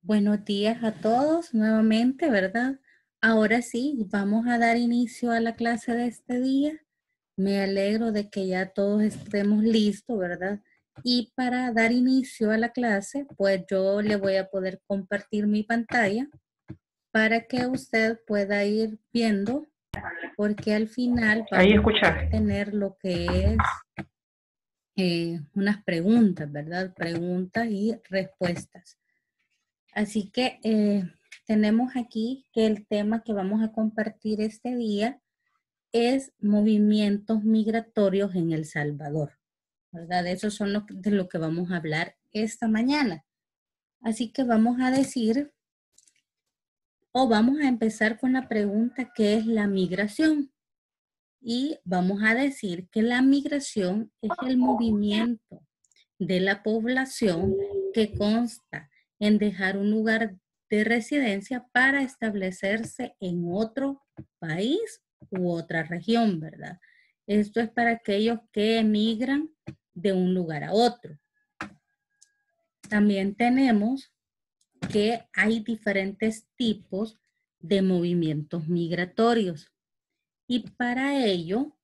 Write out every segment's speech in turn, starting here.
Buenos días a todos nuevamente, ¿verdad? Ahora sí, vamos a dar inicio a la clase de este día. Me alegro de que ya todos estemos listos, ¿verdad? Y para dar inicio a la clase, pues yo le voy a poder compartir mi pantalla para que usted pueda ir viendo, porque al final Ahí vamos a escuchar. tener lo que es unas preguntas, ¿verdad? Preguntas y respuestas. Así que tenemos aquí que el tema que vamos a compartir este día es movimientos migratorios en El Salvador, ¿verdad? Eso son de lo que vamos a hablar esta mañana. Así que vamos a decir, o vamos a empezar con la pregunta, ¿qué es la migración? Y vamos a decir que la migración es el movimiento de la población que consta en dejar un lugar de residencia para establecerse en otro país u otra región, ¿verdad? Esto es para aquellos que emigran de un lugar a otro. También tenemos que hay diferentes tipos de movimientos migratorios y para ello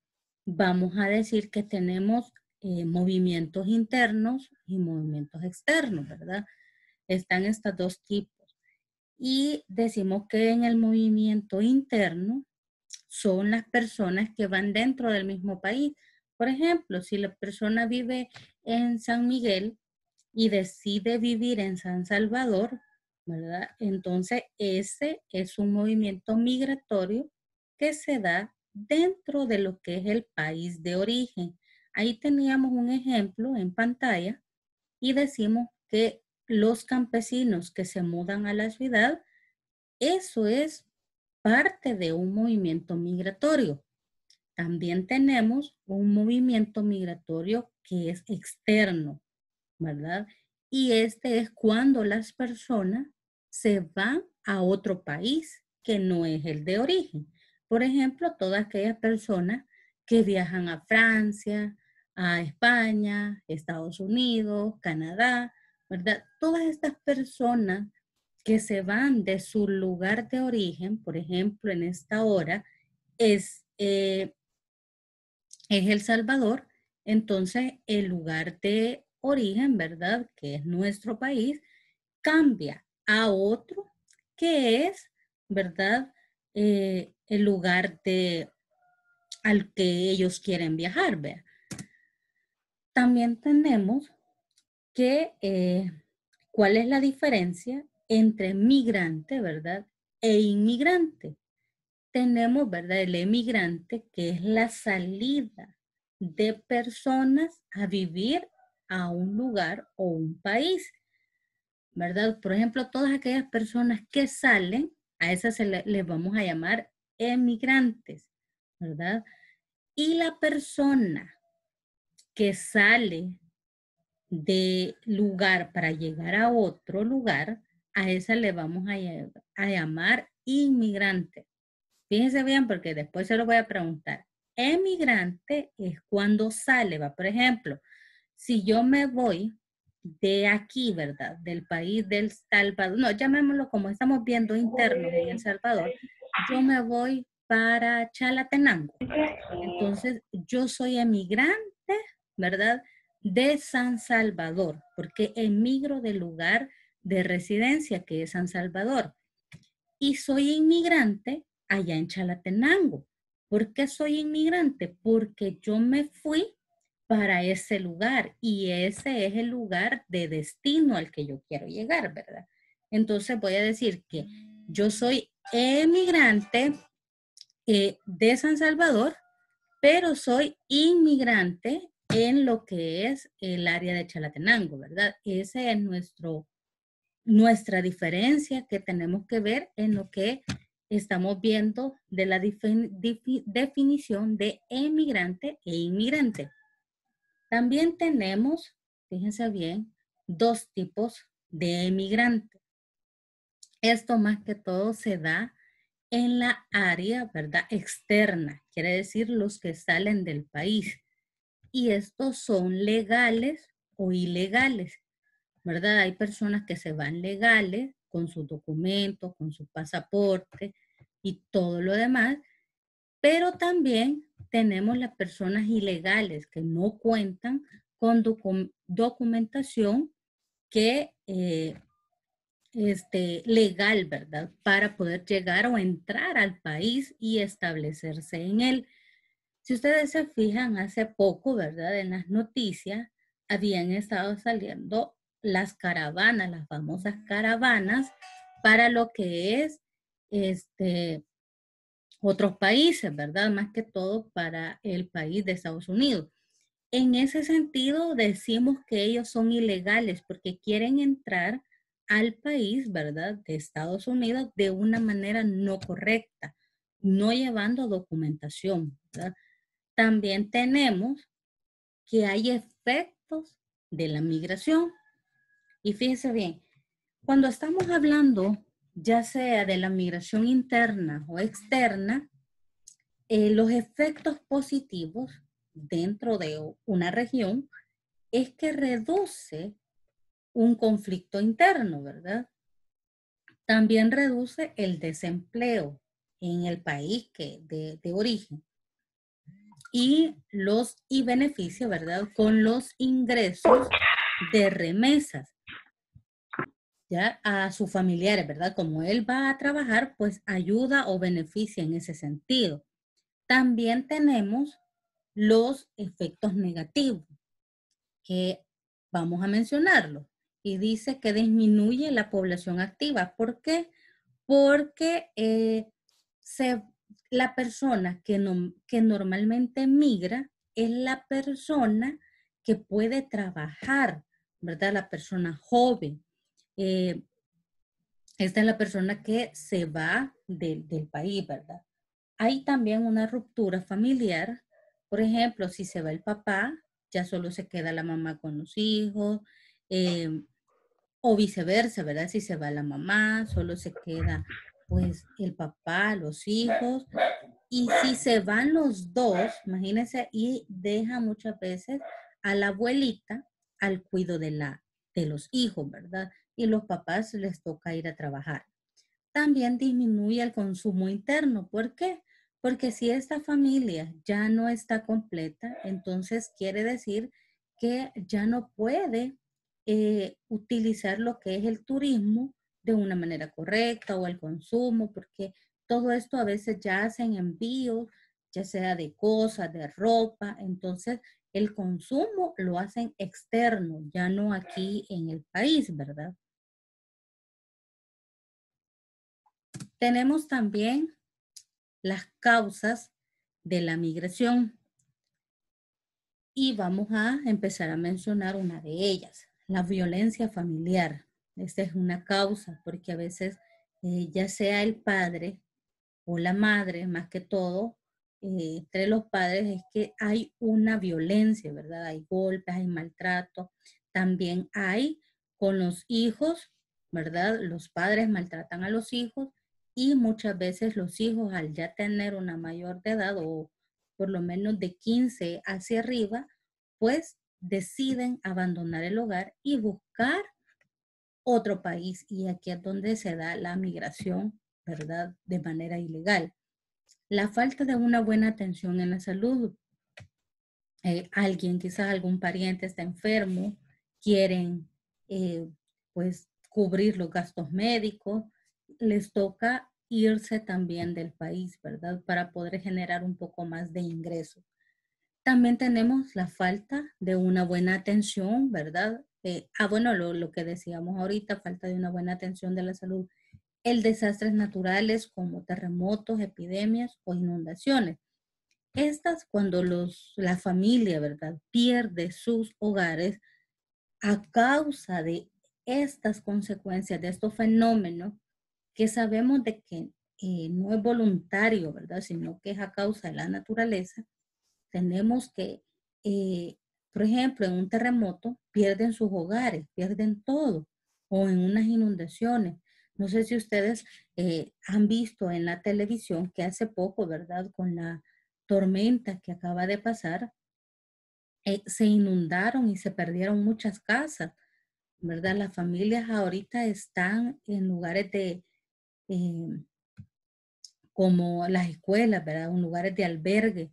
vamos a decir que tenemos movimientos internos y movimientos externos, ¿verdad? Están estos dos tipos. Y decimos que en el movimiento interno son las personas que van dentro del mismo país. Por ejemplo, si la persona vive en San Miguel y decide vivir en San Salvador, ¿verdad? Entonces ese es un movimiento migratorio que se da dentro de lo que es el país de origen. Ahí teníamos un ejemplo en pantalla y decimos que los campesinos que se mudan a la ciudad, eso es parte de un movimiento migratorio. También tenemos un movimiento migratorio que es externo, ¿verdad? Y este es cuando las personas se van a otro país que no es el de origen. Por ejemplo, todas aquellas personas que viajan a Francia, a España, Estados Unidos, Canadá, ¿verdad? Todas estas personas que se van de su lugar de origen, por ejemplo, en esta hora, es El Salvador, entonces el lugar de origen, ¿verdad? Que es nuestro país, cambia a otro que es, ¿verdad? El lugar al que ellos quieren viajar, ¿verdad? También tenemos que, ¿cuál es la diferencia entre migrante, ¿verdad? E inmigrante. Tenemos, ¿verdad? El emigrante, que es la salida de personas a vivir a un lugar o un país, ¿verdad? Por ejemplo, todas aquellas personas que salen, a esas les vamos a llamar emigrantes, ¿verdad? Y la persona que sale de lugar para llegar a otro lugar, a esa le vamos a llamar inmigrante. Fíjense bien porque después se lo voy a preguntar. Emigrante es cuando sale, va. Por ejemplo, si yo me voy de aquí, ¿verdad? Del país del Salvador, no, llamémoslo como estamos viendo internos en El Salvador, yo me voy para Chalatenango. Entonces, yo soy emigrante, ¿verdad? De San Salvador, porque emigro del lugar de residencia que es San Salvador y soy inmigrante allá en Chalatenango. ¿Por qué soy inmigrante? Porque yo me fui para ese lugar y ese es el lugar de destino al que yo quiero llegar, ¿verdad? Entonces voy a decir que yo soy emigrante de San Salvador, pero soy inmigrante en lo que es el área de Chalatenango, ¿verdad? Ese es nuestra diferencia que tenemos que ver en lo que estamos viendo de la definición de emigrante e inmigrante. También tenemos, fíjense bien, dos tipos de emigrante. Esto más que todo se da en la área, ¿verdad? Externa, quiere decir los que salen del país. Y estos son legales o ilegales, ¿verdad? Hay personas que se van legales con sus documentos, con su pasaporte y todo lo demás. Pero también tenemos las personas ilegales que no cuentan con documentación que legal, ¿verdad? Para poder llegar o entrar al país y establecerse en él. Si ustedes se fijan, hace poco, ¿verdad? En las noticias habían estado saliendo las caravanas, las famosas caravanas, para lo que es otros países, ¿verdad? Más que todo para el país de Estados Unidos. En ese sentido, decimos que ellos son ilegales porque quieren entrar al país, ¿verdad? De Estados Unidos de una manera no correcta, no llevando documentación, ¿verdad? También tenemos que hay efectos de la migración. Y fíjese bien, cuando estamos hablando ya sea de la migración interna o externa, los efectos positivos dentro de una región es que reduce un conflicto interno, ¿verdad? También reduce el desempleo en el país de origen y beneficia, ¿verdad? Con los ingresos de remesas, ya a sus familiares, ¿verdad? Como él va a trabajar, pues ayuda o beneficia en ese sentido. También tenemos los efectos negativos, que vamos a mencionarlo. Y dice que disminuye la población activa. ¿Por qué? Porque la persona que normalmente migra es la persona que puede trabajar, ¿verdad? La persona joven. Esta es la persona que se va del país, ¿verdad? Hay también una ruptura familiar. Por ejemplo, si se va el papá, ya solo se queda la mamá con los hijos, eh, o viceversa, ¿verdad? Si se va la mamá, solo se queda pues el papá, los hijos. Y si se van los dos, imagínense, y deja muchas veces a la abuelita al cuidado de los hijos, ¿verdad? Y los papás les toca ir a trabajar. También disminuye el consumo interno. ¿Por qué? Porque si esta familia ya no está completa, entonces quiere decir que ya no puede utilizar lo que es el turismo de una manera correcta o el consumo, porque todo esto a veces ya hacen envíos, ya sea de cosas, de ropa, entonces el consumo lo hacen externo, ya no aquí en el país, ¿verdad? Tenemos también las causas de la migración y vamos a empezar a mencionar una de ellas, la violencia familiar. Esta es una causa porque a veces ya sea el padre o la madre, más que todo, entre los padres es que hay una violencia, ¿verdad? Hay golpes, hay maltrato. También hay con los hijos, ¿verdad? Los padres maltratan a los hijos y muchas veces los hijos al ya tener una mayor de edad o por lo menos de 15 hacia arriba, pues deciden abandonar el hogar y buscar otro país. Y aquí es donde se da la migración, ¿verdad? De manera ilegal. La falta de una buena atención en la salud. Alguien, quizás algún pariente está enfermo, quieren pues cubrir los gastos médicos, les toca irse también del país, ¿verdad? Para poder generar un poco más de ingresos. También tenemos la falta de una buena atención, ¿verdad? Bueno, lo que decíamos ahorita, falta de una buena atención de la salud. El desastres naturales como terremotos, epidemias o inundaciones. Estas cuando la familia, ¿verdad? Pierde sus hogares a causa de estas consecuencias, de estos fenómenos que sabemos de que no es voluntario, ¿verdad? Sino que es a causa de la naturaleza. Tenemos que, por ejemplo, en un terremoto pierden sus hogares, pierden todo, o en unas inundaciones. No sé si ustedes han visto en la televisión que hace poco, ¿verdad? Con la tormenta que acaba de pasar, se inundaron y se perdieron muchas casas. ¿verdad? Las familias ahorita están en lugares de, eh, como las escuelas, ¿verdad? En lugares de albergue,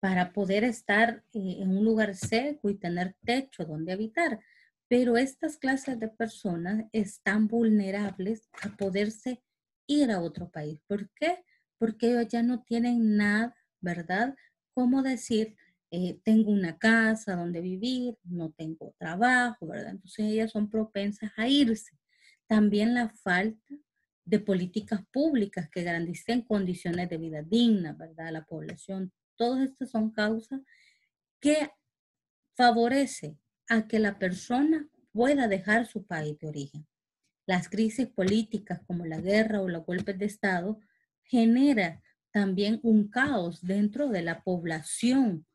para poder estar en un lugar seco y tener techo donde habitar. Pero estas clases de personas están vulnerables a poderse ir a otro país. ¿Por qué? Porque ellos ya no tienen nada, ¿verdad? Como decir, tengo una casa donde vivir, no tengo trabajo, ¿verdad? Entonces ellas son propensas a irse. También la falta de políticas públicas que garanticen condiciones de vida dignas, ¿verdad? A la población. Todas estas son causas que favorece a que la persona pueda dejar su país de origen. Las crisis políticas como la guerra o los golpes de Estado genera también un caos dentro de la población,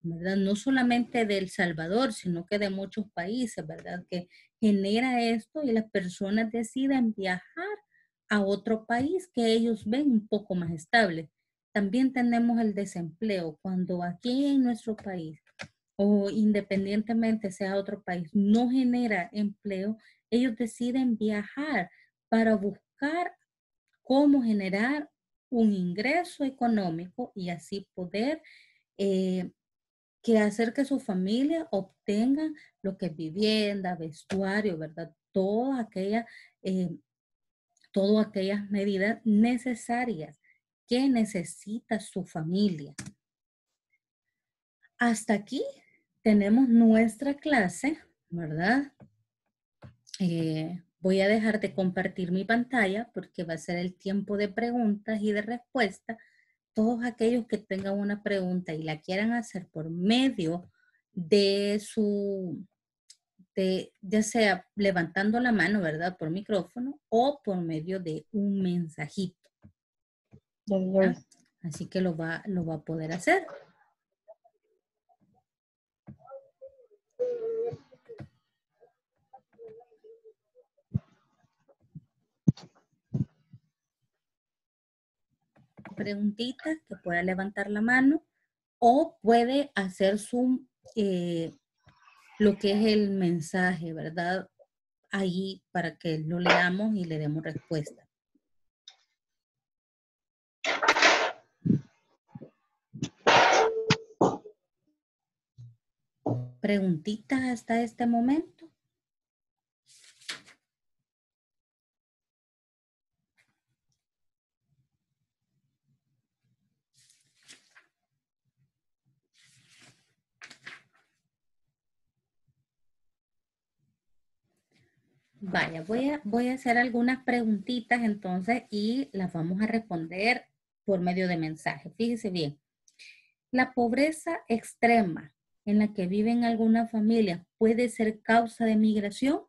¿verdad? No solamente de El Salvador, sino que de muchos países, ¿verdad? Que genera esto y las personas deciden viajar a otro país que ellos ven un poco más estable. También tenemos el desempleo. Cuando aquí en nuestro país o independientemente sea otro país, no genera empleo, ellos deciden viajar para buscar cómo generar un ingreso económico y así poder que hacer que su familia obtenga lo que es vivienda, vestuario, ¿verdad? Eh, todas aquellas medidas necesarias que necesita su familia. Hasta aquí tenemos nuestra clase, ¿verdad? Voy a dejar de compartir mi pantalla porque va a ser el tiempo de preguntas y de respuestas. Todos aquellos que tengan una pregunta y la quieran hacer por medio de ya sea levantando la mano, ¿verdad? Por micrófono o por medio de un mensajito. ¿Ah? Así que lo va a poder hacer. Preguntitas que pueda levantar la mano o puede hacer lo que es el mensaje, ¿verdad? Ahí para que lo leamos y le demos respuesta. ¿Preguntitas hasta este momento? Vaya, voy a hacer algunas preguntitas entonces y las vamos a responder por medio de mensaje. Fíjese bien. La pobreza extrema en la que viven algunas familias puede ser causa de migración.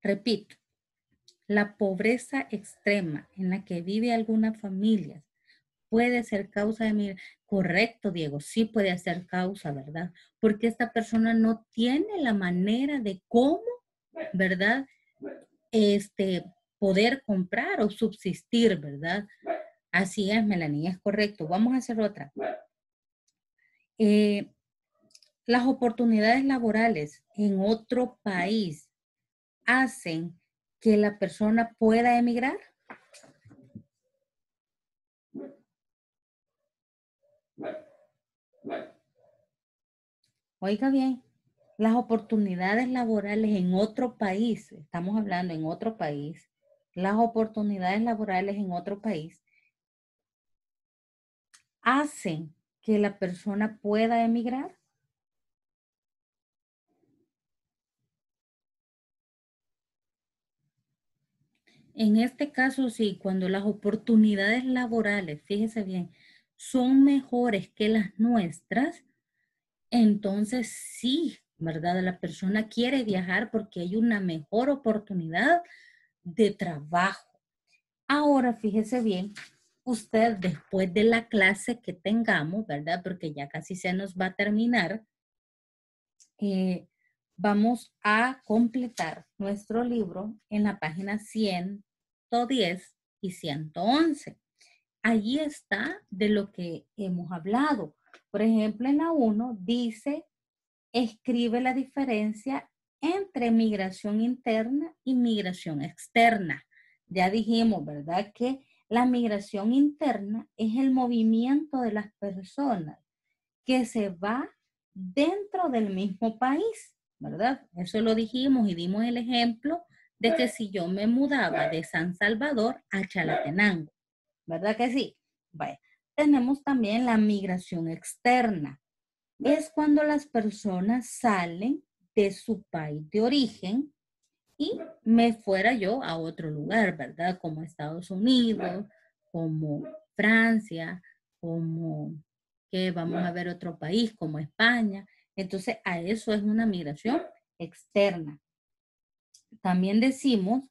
Repito, la pobreza extrema en la que vive algunas familias puede ser causa de migración. Correcto, Diego, sí puede ser causa, ¿verdad? Porque esta persona no tiene la manera de cómo, ¿verdad? Poder comprar o subsistir, ¿verdad? Así es, Melanie, es correcto. Vamos a hacer otra. Las oportunidades laborales en otro país hacen que la persona pueda emigrar. Oiga bien, las oportunidades laborales en otro país, estamos hablando en otro país, las oportunidades laborales en otro país hacen que la persona pueda emigrar. En este caso, sí, cuando las oportunidades laborales, fíjese bien, son mejores que las nuestras, entonces sí, ¿verdad? La persona quiere viajar porque hay una mejor oportunidad de trabajo. Ahora, fíjese bien, usted después de la clase que tengamos, ¿verdad? Porque ya casi se nos va a terminar, vamos a completar nuestro libro en la página 110 y 111. Allí está de lo que hemos hablado. Por ejemplo, en la 1 dice escribe la diferencia entre migración interna y migración externa. Ya dijimos, ¿verdad? Que la migración interna es el movimiento de las personas que se va dentro del mismo país, ¿verdad? Eso lo dijimos y dimos el ejemplo de que si yo me mudaba de San Salvador a Chalatenango, ¿verdad que sí? Bueno, tenemos también la migración externa. Es cuando las personas salen de su país de origen y me fuera yo a otro lugar, ¿verdad? Como Estados Unidos, como Francia, como que vamos a ver otro país, como España. Entonces, a eso es una migración externa. También decimos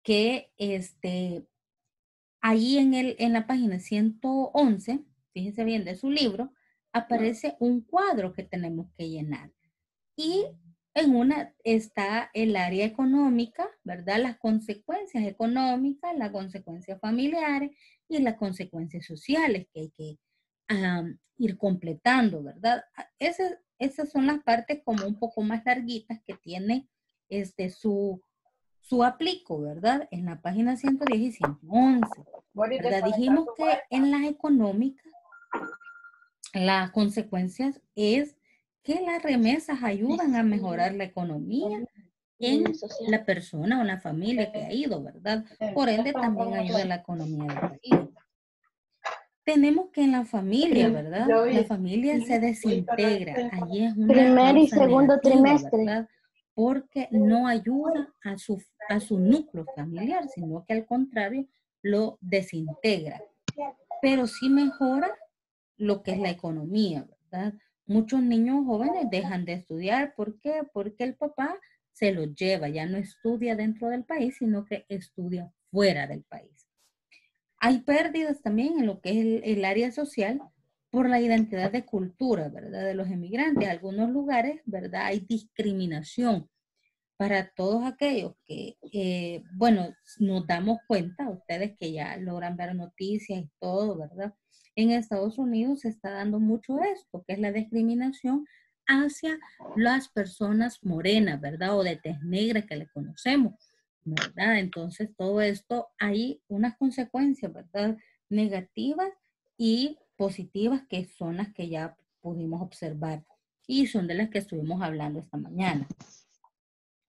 que ahí en la página 111, fíjense bien de su libro, aparece un cuadro que tenemos que llenar. Y en una está el área económica, ¿verdad? Las consecuencias económicas, las consecuencias familiares y las consecuencias sociales que hay que ir completando, ¿verdad? Esas son las partes como un poco más larguitas que tiene su aplico, ¿verdad? En la página 110 y 111, ¿verdad? Dijimos que en las económicas las consecuencias es que las remesas ayudan a mejorar la economía en la persona o la familia que ha ido, ¿verdad? Por ende, también ayuda a la economía del país. Tenemos que en la familia, ¿verdad? La familia se desintegra. Allí es una Primer y causa segundo negativa, trimestre. ¿verdad? Porque no ayuda a su núcleo familiar, sino que al contrario lo desintegra. Pero sí mejora lo que es la economía, ¿verdad? Muchos niños jóvenes dejan de estudiar. ¿Por qué? Porque el papá se los lleva, ya no estudia dentro del país, sino que estudia fuera del país. Hay pérdidas también en lo que es el área social por la identidad de cultura, ¿verdad? De los emigrantes. En algunos lugares, ¿verdad? Hay discriminación para todos aquellos que, bueno, nos damos cuenta, ustedes que ya logran ver noticias y todo, ¿verdad? En Estados Unidos se está dando mucho esto, que es la discriminación hacia las personas morenas, ¿verdad? O de tez negra que le conocemos, ¿verdad? Entonces, todo esto hay unas consecuencias, ¿verdad? Negativas y positivas que son las que ya pudimos observar y son de las que estuvimos hablando esta mañana.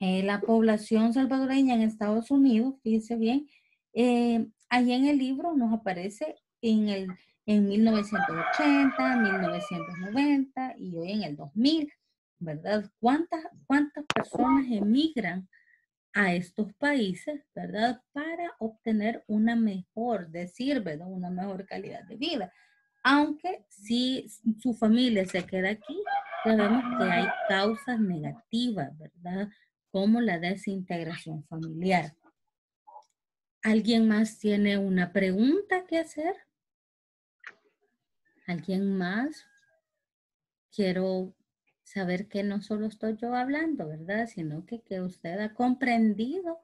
La población salvadoreña en Estados Unidos, fíjense bien, ahí en el libro nos aparece en 1980, 1990 y hoy en el 2000, ¿verdad? ¿Cuántas personas emigran a estos países, ¿verdad? Para obtener una mejor, ¿verdad? Una mejor calidad de vida. Aunque si su familia se queda aquí, sabemos que hay causas negativas, ¿verdad? Como la desintegración familiar. ¿Alguien más tiene una pregunta que hacer? ¿Alguien más? Quiero saber que no solo estoy yo hablando, ¿verdad? Sino que usted ha comprendido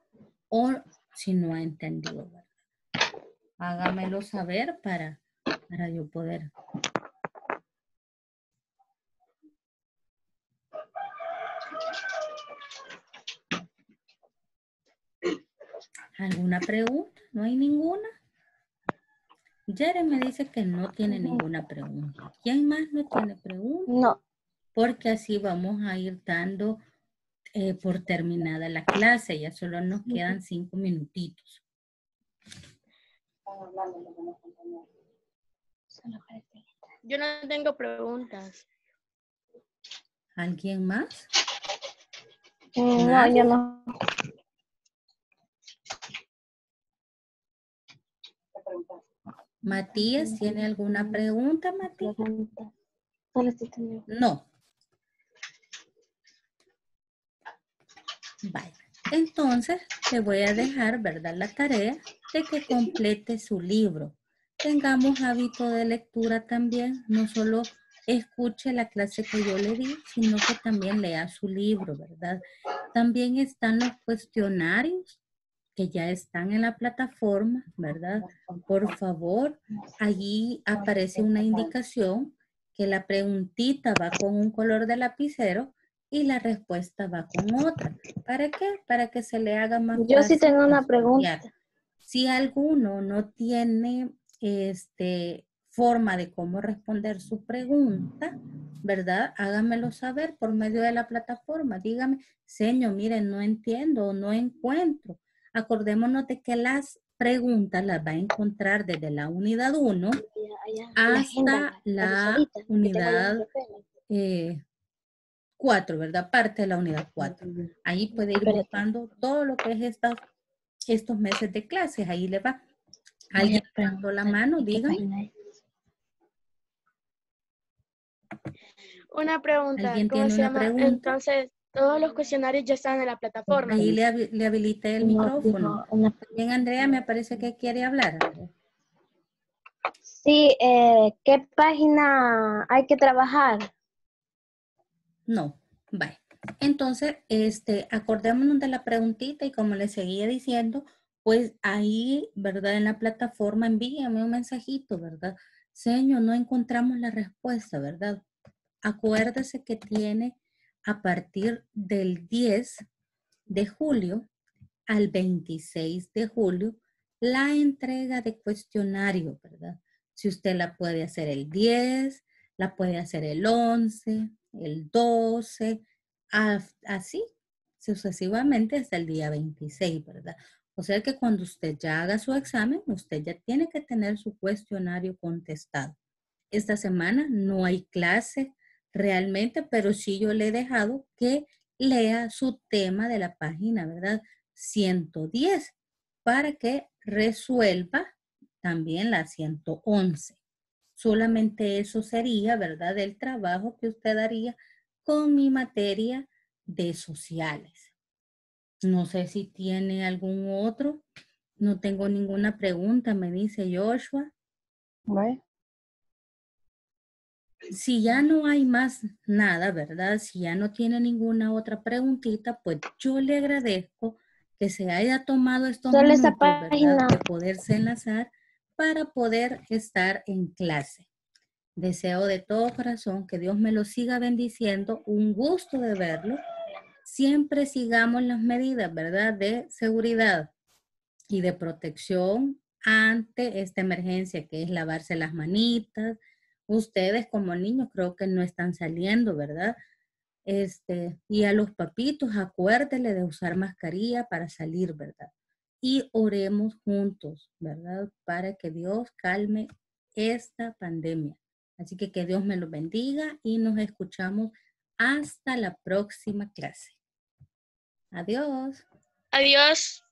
o si no ha entendido, ¿verdad? Hágamelo saber para yo poder. ¿Alguna pregunta? ¿No hay ninguna? Jeremy me dice que no tiene ninguna pregunta. ¿Quién más no tiene pregunta? No. Porque así vamos a ir dando por terminada la clase. Ya solo nos quedan 5 minutitos. Yo no tengo preguntas. ¿Alguien más? No, yo no. Matías, ¿tiene alguna pregunta, Matías? No. Vale. Entonces, le voy a dejar, ¿verdad? La tarea de que complete su libro. Tengamos hábito de lectura también. No solo escuche la clase que yo le di, sino que también lea su libro, ¿verdad? También están los cuestionarios que ya están en la plataforma, ¿verdad? Por favor, allí aparece una indicación que la preguntita va con un color de lapicero y la respuesta va con otra. ¿Para qué? Para que se le haga más fácil. Yo sí tengo una estudiar. pregunta. Si alguno no tiene forma de cómo responder su pregunta, ¿verdad? Háganmelo saber por medio de la plataforma. Dígame, señor, miren, no entiendo, no encuentro. Acordémonos de que las preguntas las va a encontrar desde la unidad 1 hasta la unidad 4, ¿verdad? Parte de la unidad 4. Ahí puede ir buscando todo lo que es estos meses de clases. Ahí le va. ¿Alguien levantó la mano? Dígame. Una pregunta. ¿Alguien ¿Cómo tiene se una llama? pregunta? Entonces, todos los cuestionarios ya están en la plataforma. Ahí le habilité el micrófono. También Andrea me parece que quiere hablar. Sí, ¿qué página hay que trabajar? No, vale. Entonces, acordémonos de la preguntita y como les seguía diciendo, pues ahí, ¿verdad? En la plataforma envíame un mensajito, ¿verdad? Señor, no encontramos la respuesta, ¿verdad? Acuérdese que tiene a partir del 10 de julio al 26 de julio la entrega de cuestionario, ¿verdad? Si usted la puede hacer el 10, la puede hacer el 11, el 12, así sucesivamente hasta el día 26, ¿verdad? O sea que cuando usted ya haga su examen, usted ya tiene que tener su cuestionario contestado. Esta semana no hay clase realmente, pero sí yo le he dejado que lea su tema de la página, ¿verdad? 110 para que resuelva también la 111. Solamente eso sería, ¿verdad? El trabajo que usted haría con mi materia de sociales. No sé si tiene algún otro. No tengo ninguna pregunta, me dice Joshua. Bueno. Si ya no hay más nada, ¿verdad? Si ya no tiene ninguna otra preguntita, pues yo le agradezco que se haya tomado estos Solo esa minutos, ¿verdad? página. De poderse enlazar para poder estar en clase. Deseo de todo corazón que Dios me lo siga bendiciendo. Un gusto de verlo. Siempre sigamos las medidas, ¿verdad? De seguridad y de protección ante esta emergencia que es lavarse las manitas. Ustedes como niños creo que no están saliendo, ¿verdad? Y a los papitos acuérdenle de usar mascarilla para salir, ¿verdad? Y oremos juntos, ¿verdad? Para que Dios calme esta pandemia. Así que Dios me los bendiga y nos escuchamos hasta la próxima clase. Adiós. Adiós.